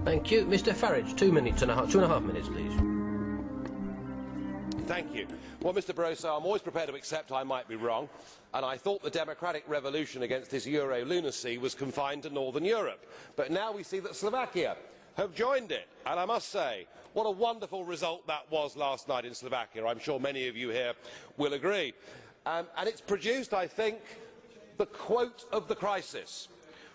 Thank you. Mr Farage, 2 minutes and a half, 2.5 minutes, please. Thank you. Well, Mr Barosso, I'm always prepared to accept I might be wrong, and I thought the democratic revolution against this Euro lunacy was confined to Northern Europe. But now we see that Slovakia have joined it, and I must say, what a wonderful result that was last night in Slovakia. I'm sure many of you here will agree. And it's produced, I think, the quote of the crisis.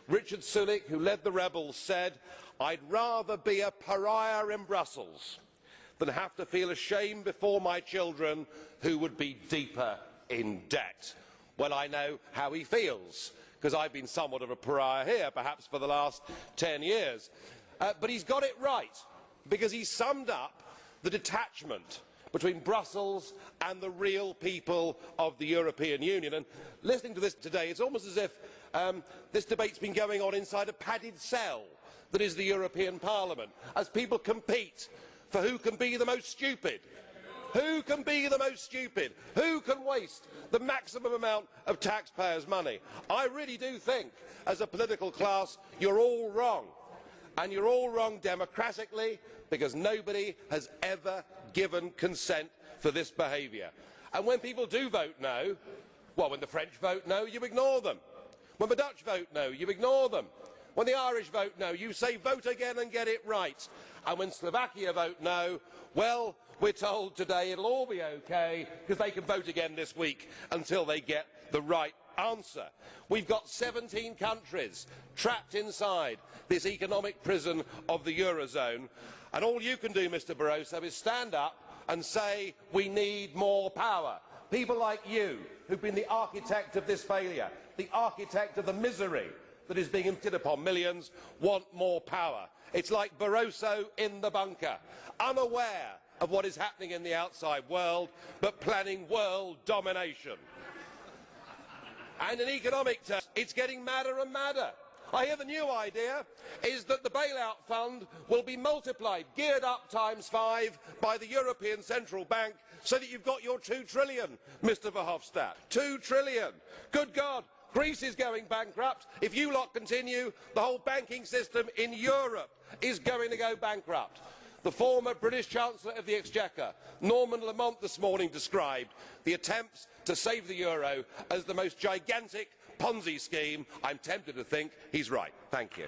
Richard Sulik, who led the rebels, said, "I'd rather be a pariah in Brussels than have to feel ashamed before my children who would be deeper in debt." Well, I know how he feels, because I've been somewhat of a pariah here, perhaps for the last 10 years. But he's got it right, because he summed up the detachment between Brussels and the real people of the European Union. And listening to this today, it's almost as if this debate's been going on inside a padded cell that is the European Parliament, as people compete for who can be the most stupid. Who can be the most stupid? Who can waste the maximum amount of taxpayers' money? I really do think, as a political class, you're all wrong. And you're all wrong democratically, because nobody has ever given consent for this behaviour. And when people do vote no, well, when the French vote no, you ignore them. When the Dutch vote no, you ignore them. When the Irish vote no, you say vote again and get it right. And when Slovakia vote no, well, we're told today it'll all be okay, because they can vote again this week until they get the right answer. We've got 17 countries trapped inside this economic prison of the Eurozone, and all you can do, Mr Barosso, is stand up and say we need more power. People like you, who've been the architect of this failure, the architect of the misery that is being inflicted upon millions, want more power. It's like Barosso in the bunker, unaware of what is happening in the outside world, but planning world domination. And in economic terms, it's getting madder and madder. I hear the new idea is that the bailout fund will be multiplied, geared up ×5 by the European Central Bank, so that you've got your 2 trillion, Mr Verhofstadt. 2 trillion. Good God, Greece is going bankrupt. If you lot continue, the whole banking system in Europe is going to go bankrupt. The former British Chancellor of the Exchequer, Norman Lamont, this morning described the attempts to save the euro as the most gigantic Ponzi scheme. I'm tempted to think he's right. Thank you.